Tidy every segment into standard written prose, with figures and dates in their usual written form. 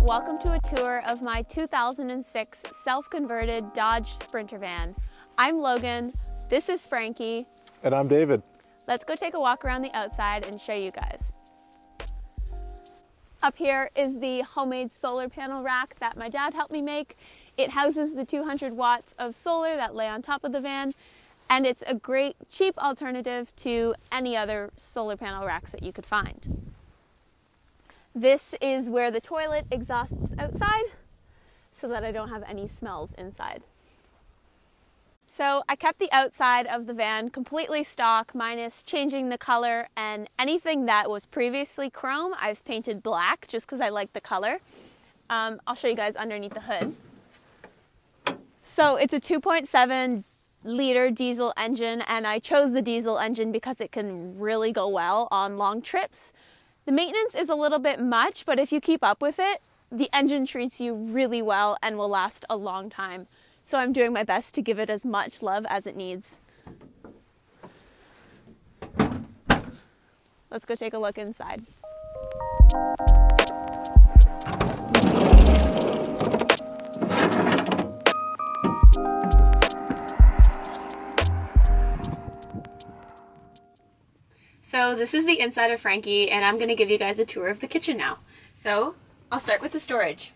welcome to a tour of my 2006 self-converted Dodge Sprinter van. I'm Logan, this is Frankie. And I'm David. Let's go take a walk around the outside and show you guys. Up here is the homemade solar panel rack that my dad helped me make. It houses the 200 watts of solar that lay on top of the van, and it's a great cheap alternative to any other solar panel racks that you could find. This is where the toilet exhausts outside so that I don't have any smells inside. So I kept the outside of the van completely stock, minus changing the color, and anything that was previously chrome I've painted black just because I like the color. I'll show you guys underneath the hood. So it's a 2.7 liter diesel engine, and I chose the diesel engine because it can really go well on long trips. The maintenance is a little bit much, but if you keep up with it, the engine treats you really well and will last a long time. So I'm doing my best to give it as much love as it needs. Let's go take a look inside. So this is the inside of Frankie, and I'm going to give you guys a tour of the kitchen now. So I'll start with the storage.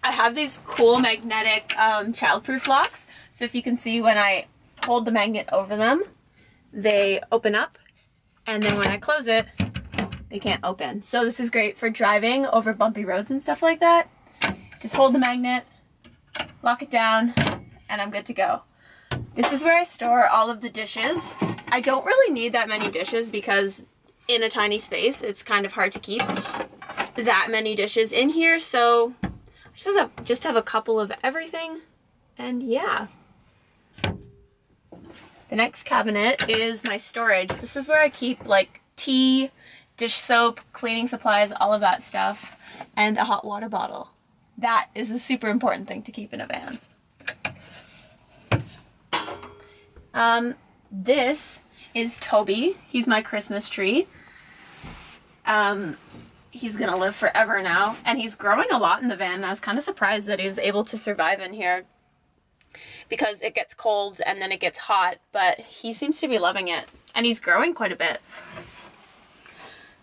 I have these cool magnetic childproof locks. So if you can see, when I hold the magnet over them, they open up, and then when I close it, they can't open. So this is great for driving over bumpy roads and stuff like that. Just hold the magnet, lock it down, and I'm good to go. This is where I store all of the dishes. I don't really need that many dishes because in a tiny space, it's kind of hard to keep that many dishes in here. So I just have a couple of everything, and yeah. The next cabinet is my storage. This is where I keep like tea, dish soap, cleaning supplies, all of that stuff, and a hot water bottle. That is a super important thing to keep in a van. This is Toby. He's my Christmas tree. He's gonna live forever now, and he's growing a lot in the van. I was kind of surprised that he was able to survive in here because it gets cold and then it gets hot, but he seems to be loving it, and he's growing quite a bit.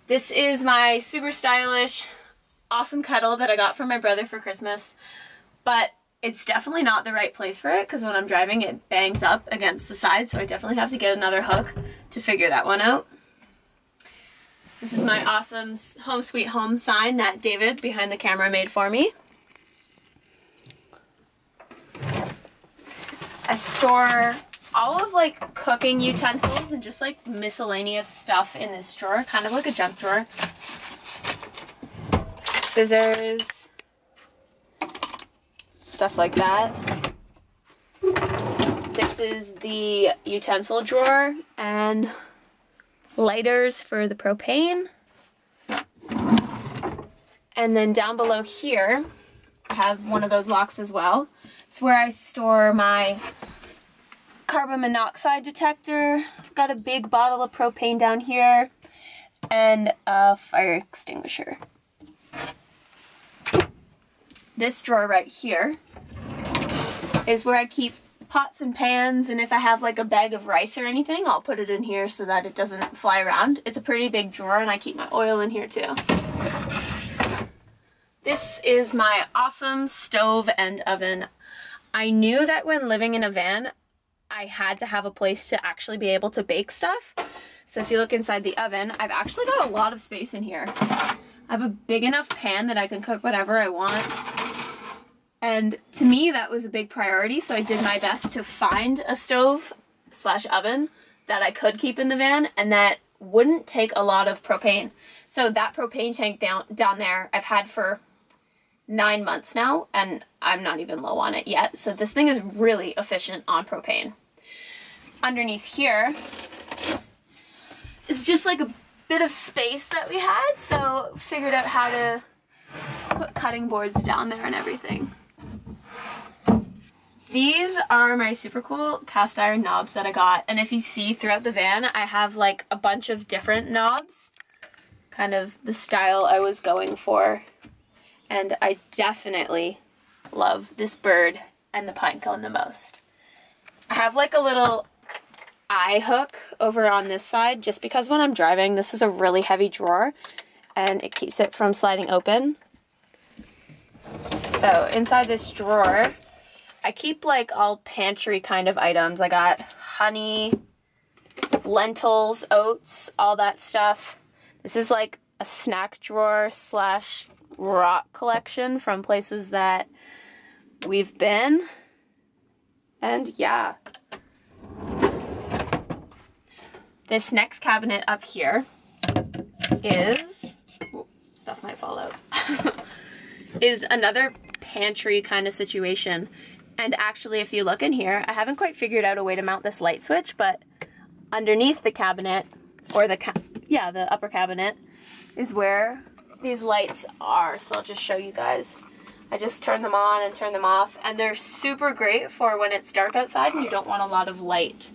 This is my super stylish, awesome kettle that I got from my brother for Christmas, but it's definitely not the right place for it because when I'm driving it bangs up against the side, so I definitely have to get another hook to figure that one out. This is my awesome Home Sweet Home sign that David behind the camera made for me. I store all of like cooking utensils and just like miscellaneous stuff in this drawer, kind of like a junk drawer. Scissors, stuff like that. This is the utensil drawer and lighters for the propane. And then down below here, I have one of those locks as well. It's where I store my carbon monoxide detector. I've got a big bottle of propane down here and a fire extinguisher. This drawer right here is where I keep pots and pans, and if I have like a bag of rice or anything, I'll put it in here so that it doesn't fly around. It's a pretty big drawer, and I keep my oil in here too. This is my awesome stove and oven. I knew that when living in a van, I had to have a place to actually be able to bake stuff. So if you look inside the oven, I've actually got a lot of space in here. I have a big enough pan that I can cook whatever I want. And to me, that was a big priority, so I did my best to find a stove/oven that I could keep in the van and that wouldn't take a lot of propane. So that propane tank down there, I've had for 9 months now, and I'm not even low on it yet. So this thing is really efficient on propane. Underneath here is just like a bit of space that we had, so figured out how to put cutting boards down there and everything. These are my super cool cast iron knobs that I got, and if you see throughout the van, I have like a bunch of different knobs, kind of the style I was going for. And I definitely love this bird and the pine cone the most. I have like a little eye hook over on this side just because when I'm driving, this is a really heavy drawer and it keeps it from sliding open. So inside this drawer, I keep like all pantry kind of items. I got honey, lentils, oats, all that stuff. This is like a snack drawer slash rock collection from places that we've been. And yeah. This next cabinet up here is, ooh, stuff might fall out, is another pantry kind of situation. And actually, if you look in here, I haven't quite figured out a way to mount this light switch, but underneath the cabinet, or the upper cabinet, is where these lights are. So I'll just show you guys. I just turn them on and turn them off, and they're super great for when it's dark outside and you don't want a lot of light.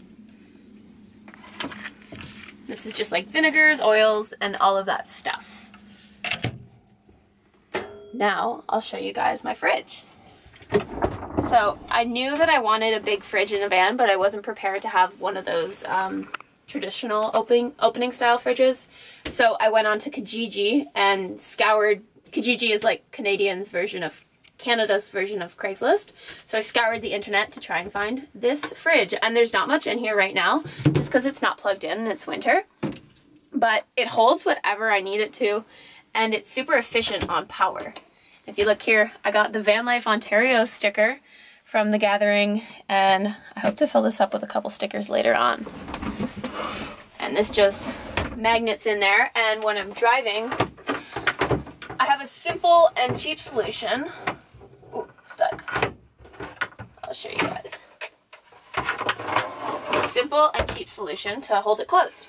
This is just like vinegars, oils, and all of that stuff. Now I'll show you guys my fridge. So I knew that I wanted a big fridge in a van, but I wasn't prepared to have one of those traditional opening style fridges. So I went on to Kijiji and scoured. Kijiji is like Canada's version of Craigslist. So I scoured the internet to try and find this fridge. And there's not much in here right now, just because it's not plugged in and it's winter. But it holds whatever I need it to, and it's super efficient on power. If you look here, I got the VANLIFE Ontario sticker from the gathering, and I hope to fill this up with a couple stickers later on. And this just magnets in there, and when I'm driving, I have a simple and cheap solution. Ooh, stuck. I'll show you guys. A simple and cheap solution to hold it closed.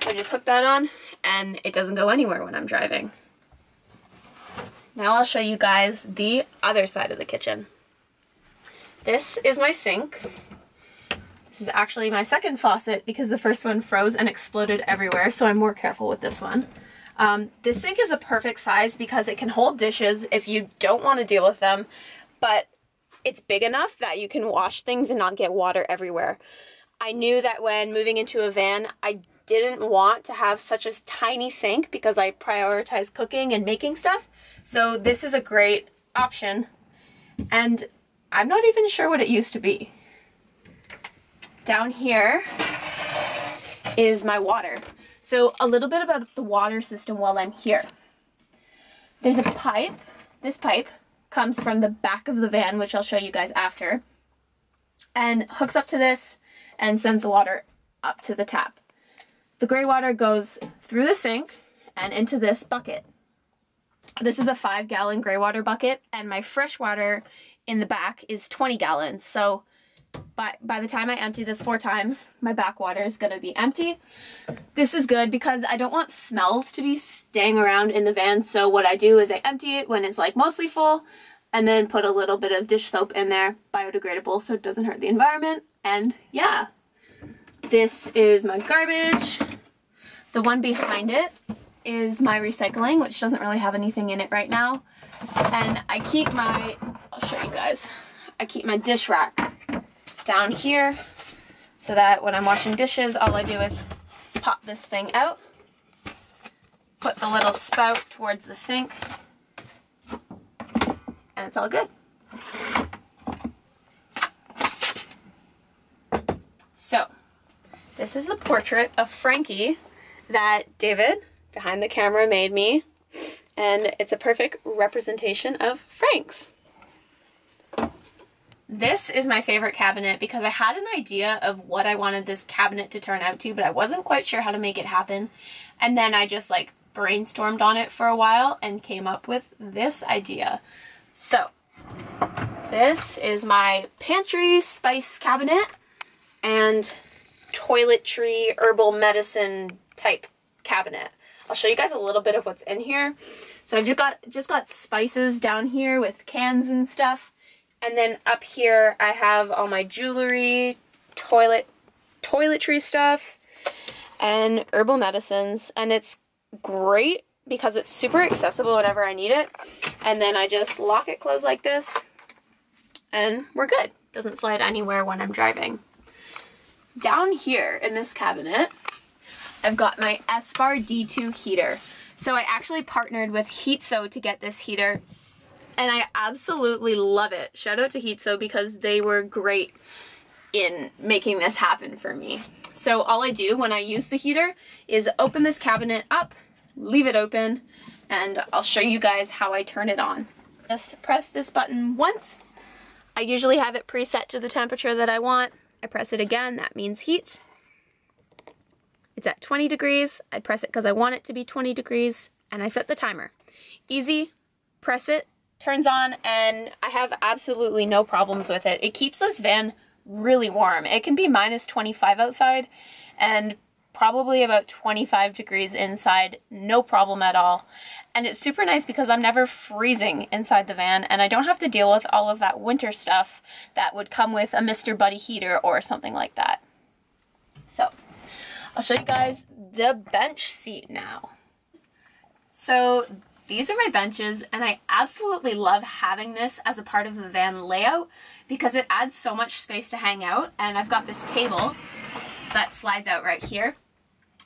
So I just hook that on, and it doesn't go anywhere when I'm driving. Now I'll show you guys the other side of the kitchen. This is my sink. This is actually my second faucet because the first one froze and exploded everywhere, so I'm more careful with this one. This sink is a perfect size because it can hold dishes if you don't want to deal with them, but it's big enough that you can wash things and not get water everywhere. I knew that when moving into a van, I didn't want to have such a tiny sink because I prioritize cooking and making stuff. So this is a great option, and I'm not even sure what it used to be. Down here is my water. So a little bit about the water system while I'm here. There's a pipe. This pipe comes from the back of the van, which I'll show you guys after, and hooks up to this and sends the water up to the tap. The gray water goes through the sink and into this bucket. This is a 5-gallon gray water bucket, and my fresh water in the back is 20 gallons. So by the time I empty this 4 times, my backwater is going to be empty. This is good because I don't want smells to be staying around in the van. So what I do is I empty it when it's like mostly full, and then put a little bit of dish soap in there, biodegradable, so it doesn't hurt the environment. And yeah, this is my garbage. The one behind it is my recycling, which doesn't really have anything in it right now. And I keep my, I'll show you guys, I keep my dish rack down here so that when I'm washing dishes, all I do is pop this thing out, put the little spout towards the sink, and it's all good. So, this is the portrait of Frankie that David, behind the camera, made me, and it's a perfect representation of Frank's. This is my favorite cabinet because I had an idea of what I wanted this cabinet to turn out to, but I wasn't quite sure how to make it happen. And then I just like brainstormed on it for a while and came up with this idea. So this is my pantry spice cabinet and toiletry herbal medicine type cabinet. I'll show you guys a little bit of what's in here. So I've just got spices down here with cans and stuff. And then up here I have all my jewelry, toiletry stuff, and herbal medicines. And it's great because it's super accessible whenever I need it. And then I just lock it closed like this and we're good. Doesn't slide anywhere when I'm driving. Down here in this cabinet, I've got my S-Bar D2 heater. So I actually partnered with HeatSo to get this heater and I absolutely love it. Shout out to HeatSo because they were great in making this happen for me. So all I do when I use the heater is open this cabinet up, leave it open, and I'll show you guys how I turn it on. Just press this button once. I usually have it preset to the temperature that I want. I press it again, that means heat. It's at 20 degrees. I press it because I want it to be 20 degrees, and I set the timer. Easy, press it, turns on, and I have absolutely no problems with it. It keeps this van really warm. It can be minus 25 outside and probably about 25 degrees inside, no problem at all. And it's super nice because I'm never freezing inside the van and I don't have to deal with all of that winter stuff that would come with a Mr. Buddy heater or something like that. So I'll show you guys the bench seat now. So these are my benches and I absolutely love having this as a part of the van layout because it adds so much space to hang out, and I've got this table that slides out right here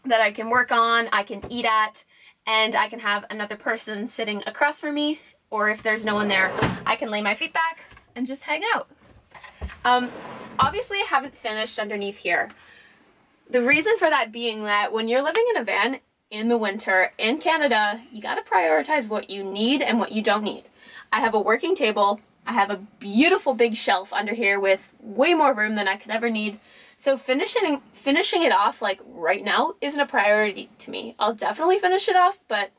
that I can work on, I can eat at, and I can have another person sitting across from me, or if there's no one there, I can lay my feet back and just hang out. Obviously I haven't finished underneath here. The reason for that being that when you're living in a van in the winter in Canada, you gotta prioritize what you need and what you don't need. I have a working table, I have a beautiful big shelf under here with way more room than I could ever need. So finishing it off like right now isn't a priority to me. I'll definitely finish it off, but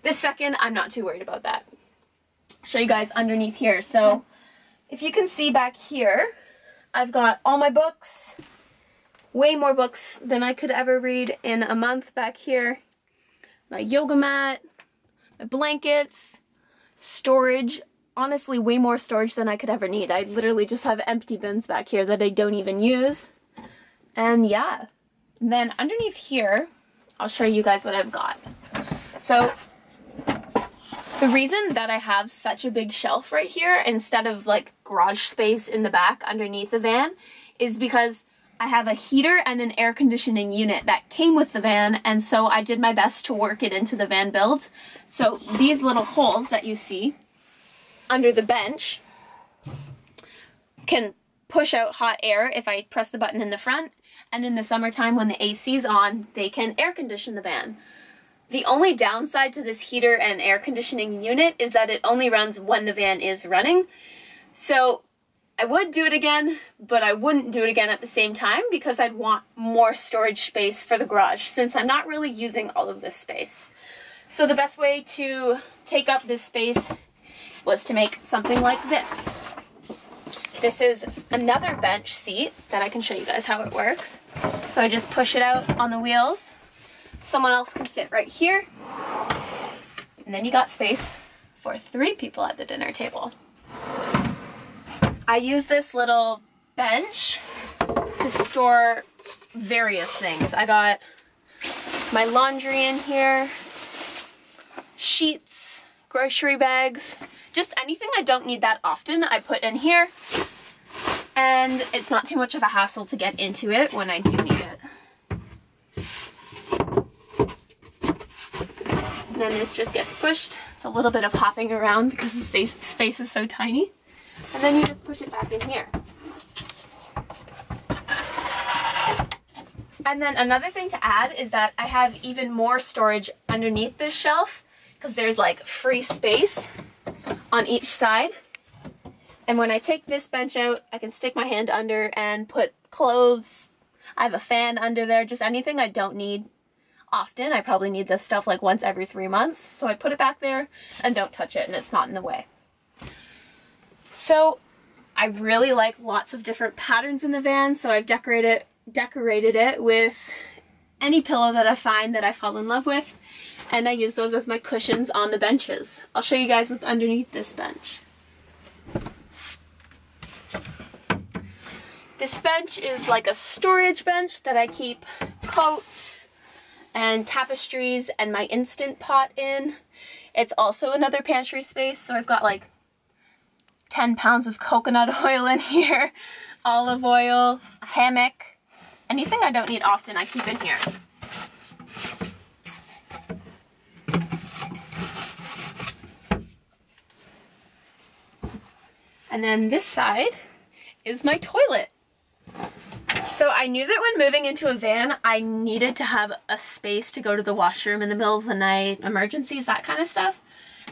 this second I'm not too worried about that. I'll show you guys underneath here. So if you can see back here, I've got all my books, way more books than I could ever read in a month back here. My yoga mat, my blankets, storage. Honestly, way more storage than I could ever need. I literally just have empty bins back here that I don't even use. And yeah. And then underneath here, I'll show you guys what I've got. So the reason that I have such a big shelf right here instead of like garage space in the back underneath the van is because I have a heater and an air conditioning unit that came with the van, and so I did my best to work it into the van build. So these little holes that you see under the bench can push out hot air if I press the button in the front, and in the summertime when the AC's on, they can air condition the van. The only downside to this heater and air conditioning unit is that it only runs when the van is running. So I would do it again, but I wouldn't do it again at the same time because I'd want more storage space for the garage since I'm not really using all of this space. So the best way to take up this space was to make something like this. This is another bench seat that I can show you guys how it works. So I just push it out on the wheels. Someone else can sit right here. And then you got space for 3 people at the dinner table. I use this little bench to store various things. I got my laundry in here, sheets, grocery bags, just anything I don't need that often I put in here. And it's not too much of a hassle to get into it when I do need it. And then this just gets pushed. It's a little bit of hopping around because the space is so tiny. And then you just push it back in here. And then another thing to add is that I have even more storage underneath this shelf because there's like free space on each side. And when I take this bench out, I can stick my hand under and put clothes. I have a fan under there, just anything I don't need often. I probably need this stuff like once every 3 months. So I put it back there and don't touch it and it's not in the way. So I really like lots of different patterns in the van, so I've decorated it with any pillow that I find that I fall in love with, and I use those as my cushions on the benches. I'll show you guys what's underneath this bench. This bench is like a storage bench that I keep coats and tapestries and my Instant Pot in. It's also another pantry space, so I've got like 10 pounds of coconut oil in here, olive oil, a hammock. Anything I don't need often I keep in here. And then this side is my toilet. So I knew that when moving into a van, I needed to have a space to go to the washroom in the middle of the night, emergencies, that kind of stuff.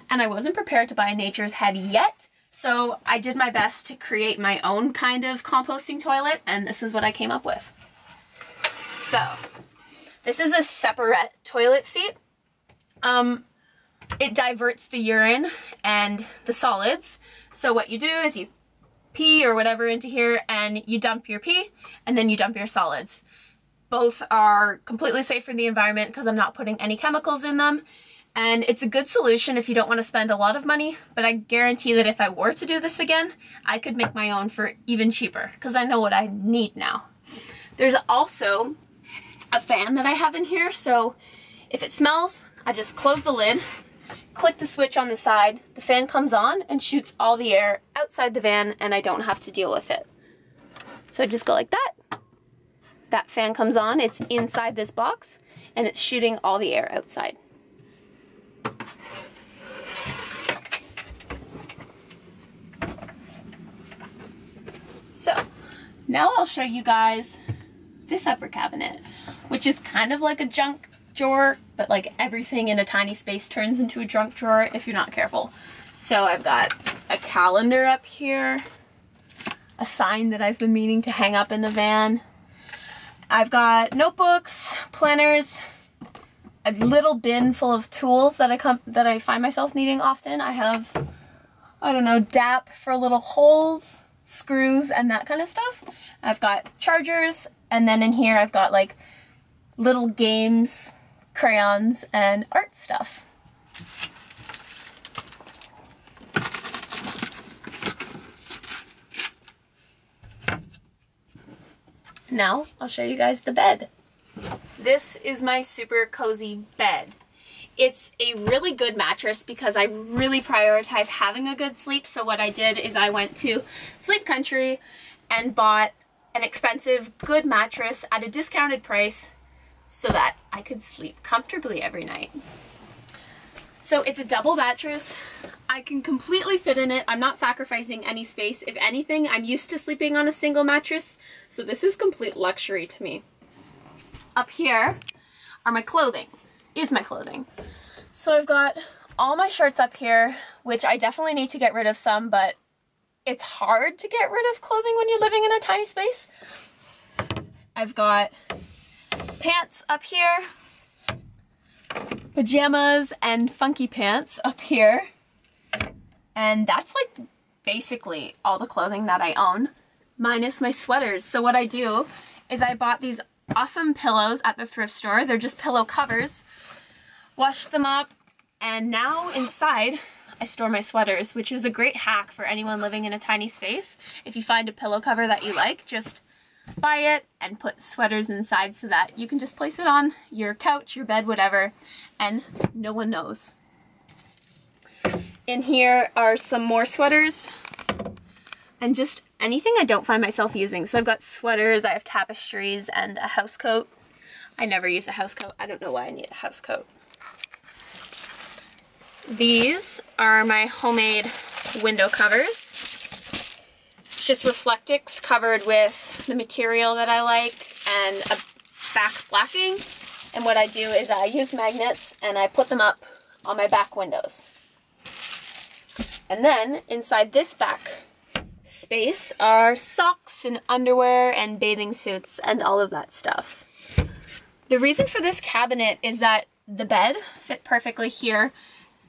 And I wasn't prepared to buy Nature's Head yet. So I did my best to create my own kind of composting toilet, and this is what I came up with. So this is a separate toilet seat. It diverts the urine and the solids. So what you do is you pee or whatever into here and you dump your pee and then you dump your solids. Both are completely safe for the environment because I'm not putting any chemicals in them. And it's a good solution if you don't want to spend a lot of money, but I guarantee that if I were to do this again, I could make my own for even cheaper because I know what I need now. There's also a fan that I have in here, so if it smells, I just close the lid, click the switch on the side, the fan comes on and shoots all the air outside the van and I don't have to deal with it. So I just go like that. That fan comes on, it's inside this box and it's shooting all the air outside. So now I'll show you guys this upper cabinet, which is kind of like a junk drawer, but like everything in a tiny space turns into a junk drawer if you're not careful. So I've got a calendar up here, a sign that I've been meaning to hang up in the van. I've got notebooks, planners, a little bin full of tools that I find myself needing often. I have, I don't know, DAP for little holes, screws, and that kind of stuff. I've got chargers, and then in here I've got like little games, crayons, and art stuff. Now I'll show you guys the bed. This is my super cozy bed. It's a really good mattress because I really prioritize having a good sleep. So what I did is I went to Sleep Country and bought an expensive, good mattress at a discounted price so that I could sleep comfortably every night. So it's a double mattress. I can completely fit in it. I'm not sacrificing any space. If anything, I'm used to sleeping on a single mattress, so this is complete luxury to me. Up here are my clothing, So I've got all my shirts up here, which I definitely need to get rid of some, but it's hard to get rid of clothing when you're living in a tiny space. I've got pants up here, pajamas and funky pants up here, and that's like basically all the clothing that I own, minus my sweaters. So what I do is I bought these awesome pillows at the thrift store. They're just pillow covers. Washed them up, and now inside I store my sweaters, which is a great hack for anyone living in a tiny space. If you find a pillow cover that you like, just buy it and put sweaters inside so that you can just place it on your couch, your bed, whatever, and no one knows. In here are some more sweaters and just anything I don't find myself using. So I've got sweaters, I have tapestries, and a house coat. I never use a house coat. I don't know why I need a house coat. These are my homemade window covers. It's just Reflectix covered with the material that I like and a back blacking. And what I do is I use magnets and I put them up on my back windows. And then inside this back space are socks and underwear and bathing suits and all of that stuff. The reason for this cabinet is that the bed fit perfectly here,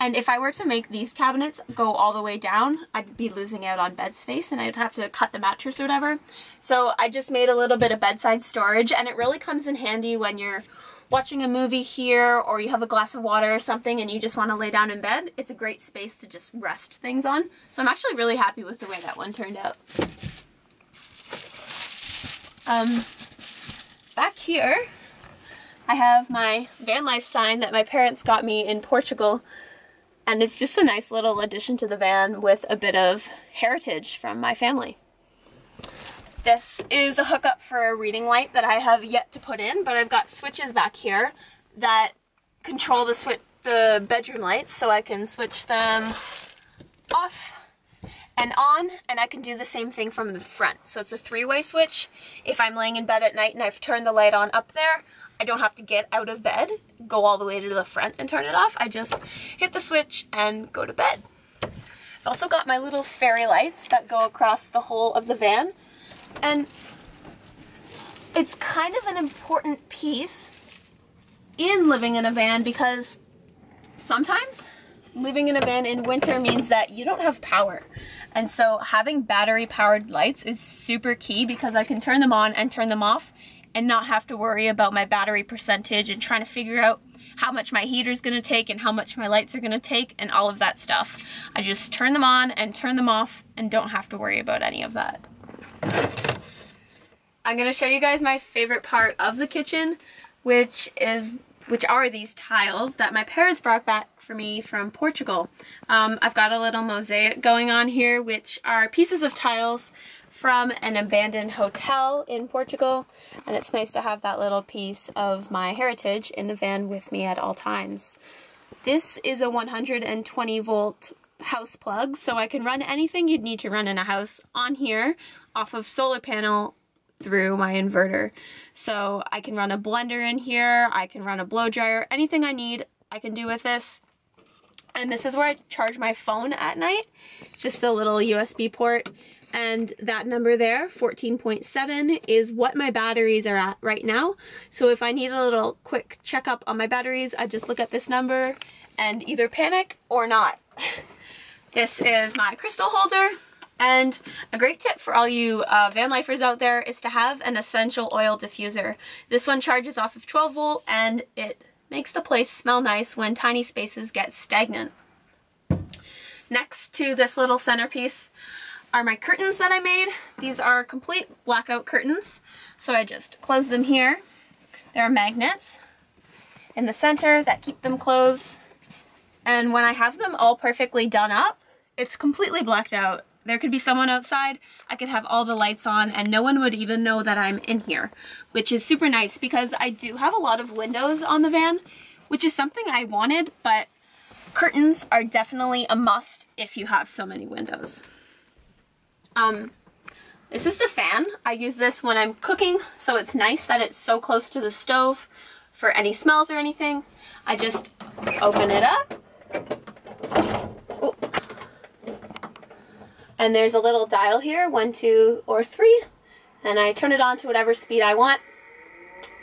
and if I were to make these cabinets go all the way down, I'd be losing out on bed space and I'd have to cut the mattress or whatever. So I just made a little bit of bedside storage, and it really comes in handy when you're watching a movie here or you have a glass of water or something and you just want to lay down in bed. It's a great space to just rest things on. So I'm actually really happy with the way that one turned out. Back here, I have my VANLIFE sign that my parents got me in Portugal, and it's just a nice little addition to the van with a bit of heritage from my family. This is a hookup for a reading light that I have yet to put in, but I've got switches back here that control the bedroom lights, so I can switch them off and on, and I can do the same thing from the front. So it's a three-way switch. If I'm laying in bed at night and I've turned the light on up there, I don't have to get out of bed, go all the way to the front and turn it off. I just hit the switch and go to bed. I've also got my little fairy lights that go across the whole of the van, and it's kind of an important piece in living in a van because sometimes living in a van in winter means that you don't have power. And so having battery powered lights is super key because I can turn them on and turn them off and not have to worry about my battery percentage and trying to figure out how much my heater is going to take and how much my lights are going to take and all of that stuff. I just turn them on and turn them off and don't have to worry about any of that. I'm going to show you guys my favorite part of the kitchen, which are these tiles that my parents brought back for me from Portugal. I've got a little mosaic going on here, which are pieces of tiles from an abandoned hotel in Portugal, and it's nice to have that little piece of my heritage in the van with me at all times. This is a 120 volt house plug, so I can run anything you'd need to run in a house on here off of solar panel through my inverter. So I can run a blender in here, I can run a blow dryer, anything I need I can do with this. And this is where I charge my phone at night, just a little USB port. And that number there, 14.7, is what my batteries are at right now. So if I need a little quick checkup on my batteries, I just look at this number and either panic or not. This is my crystal holder. And a great tip for all you van lifers out there is to have an essential oil diffuser. This one charges off of 12 volt and it makes the place smell nice when tiny spaces get stagnant. Next to this little centerpiece are my curtains that I made. These are complete blackout curtains, so I just close them here. There are magnets in the center that keep them closed, and when I have them all perfectly done up, it's completely blacked out. There could be someone outside, I could have all the lights on, and no one would even know that I'm in here, which is super nice because I do have a lot of windows on the van, which is something I wanted, but curtains are definitely a must if you have so many windows. This is the fan. I use this when I'm cooking, so it's nice that it's so close to the stove for any smells or anything. I just open it up. Ooh. And there's a little dial here, 1, 2, or 3, and I turn it on to whatever speed I want.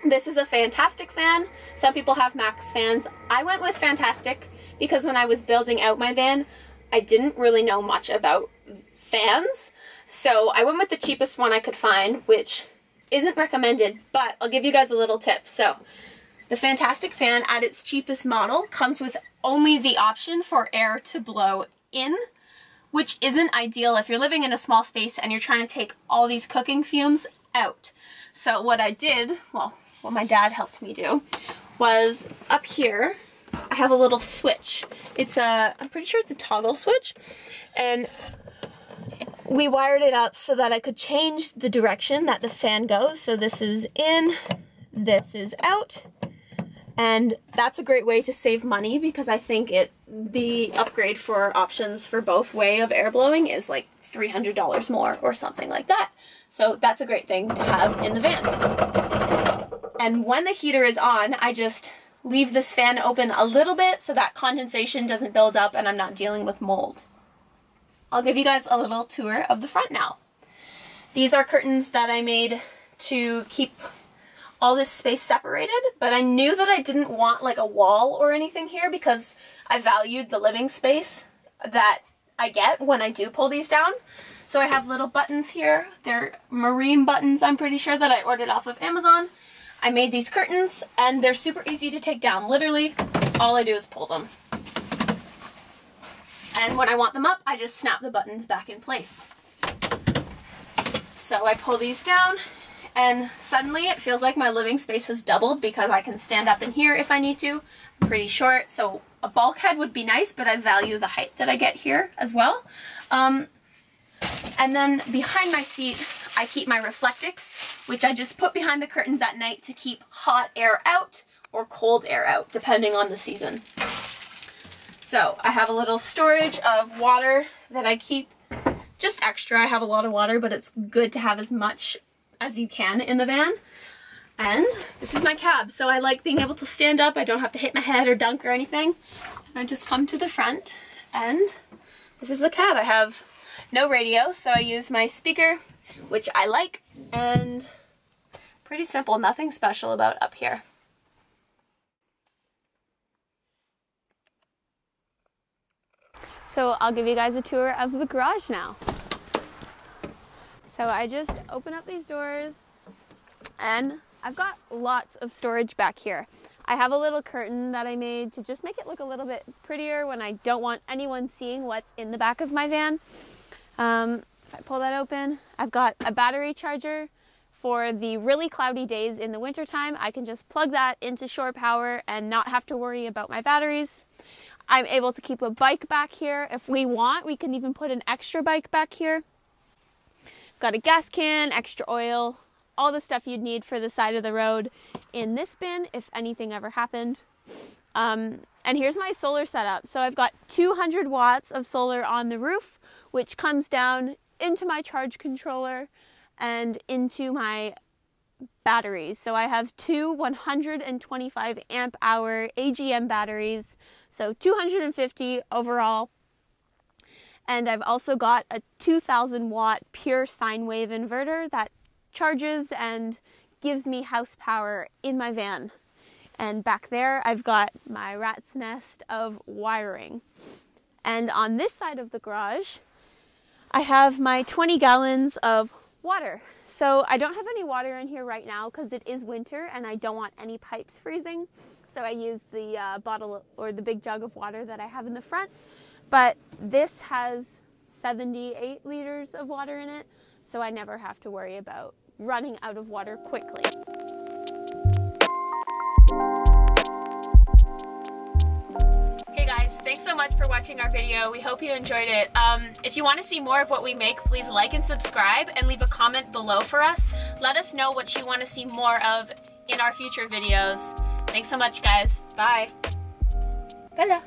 This is a Fantastic fan. Some people have Max fans. I went with Fantastic because when I was building out my van, I didn't really know much about fans. So I went with the cheapest one I could find, which isn't recommended, but I'll give you guys a little tip. So the Fantastic fan at its cheapest model comes with only the option for air to blow in, which isn't ideal if you're living in a small space and you're trying to take all these cooking fumes out. So what I did, well, what my dad helped me do, was up here, I have a little switch. It's I'm pretty sure it's a toggle switch, and we wired it up so that I could change the direction that the fan goes. So this is in, this is out, and that's a great way to save money because I think the upgrade for options for both way of air blowing is like $300 more or something like that. So that's a great thing to have in the van. And when the heater is on, I just leave this fan open a little bit so that condensation doesn't build up and I'm not dealing with mold. I'll give you guys a little tour of the front now. These are curtains that I made to keep all this space separated, but I knew that I didn't want like a wall or anything here because I valued the living space that I get when I do pull these down. So I have little buttons here. They're marine buttons, I'm pretty sure, that I ordered off of Amazon. I made these curtains and they're super easy to take down. Literally, all I do is pull them. And when I want them up, I just snap the buttons back in place. So I pull these down and suddenly it feels like my living space has doubled because I can stand up in here if I need to. I'm pretty short, so a bulkhead would be nice, but I value the height that I get here as well. And then behind my seat, I keep my Reflectix, which I just put behind the curtains at night to keep hot air out or cold air out, depending on the season. So I have a little storage of water that I keep just extra. I have a lot of water, but it's good to have as much as you can in the van. And this is my cab. So I like being able to stand up. I don't have to hit my head or dunk or anything. I just come to the front, and this is the cab. I have no radio, so I use my speaker, which I like, and pretty simple, nothing special about up here. So I'll give you guys a tour of the garage now. So I just open up these doors, and I've got lots of storage back here. I have a little curtain that I made to just make it look a little bit prettier when I don't want anyone seeing what's in the back of my van. If I pull that open, I've got a battery charger for the really cloudy days in the wintertime. I can just plug that into shore power and not have to worry about my batteries. I'm able to keep a bike back here. If we want, we can even put an extra bike back here. Got a gas can, extra oil, all the stuff you'd need for the side of the road in this bin if anything ever happened. And here's my solar setup. So I've got 200 watts of solar on the roof, which comes down into my charge controller and into my batteries. So I have two 125 amp hour AGM batteries, so 250 overall. And I've also got a 2000 watt pure sine wave inverter that charges and gives me house power in my van. And back there I've got my rat's nest of wiring. And on this side of the garage I have my 20 gallons of water. So I don't have any water in here right now because it is winter and I don't want any pipes freezing. So I use the bottle or the big jug of water that I have in the front. But this has 78 liters of water in it, so I never have to worry about running out of water quickly. Hey guys, thanks so much for watching our video. We hope you enjoyed it. If you want to see more of what we make, please like and subscribe and leave a comment below for us. Let us know what you want to see more of in our future videos. Thanks so much, guys. Bye. Bella.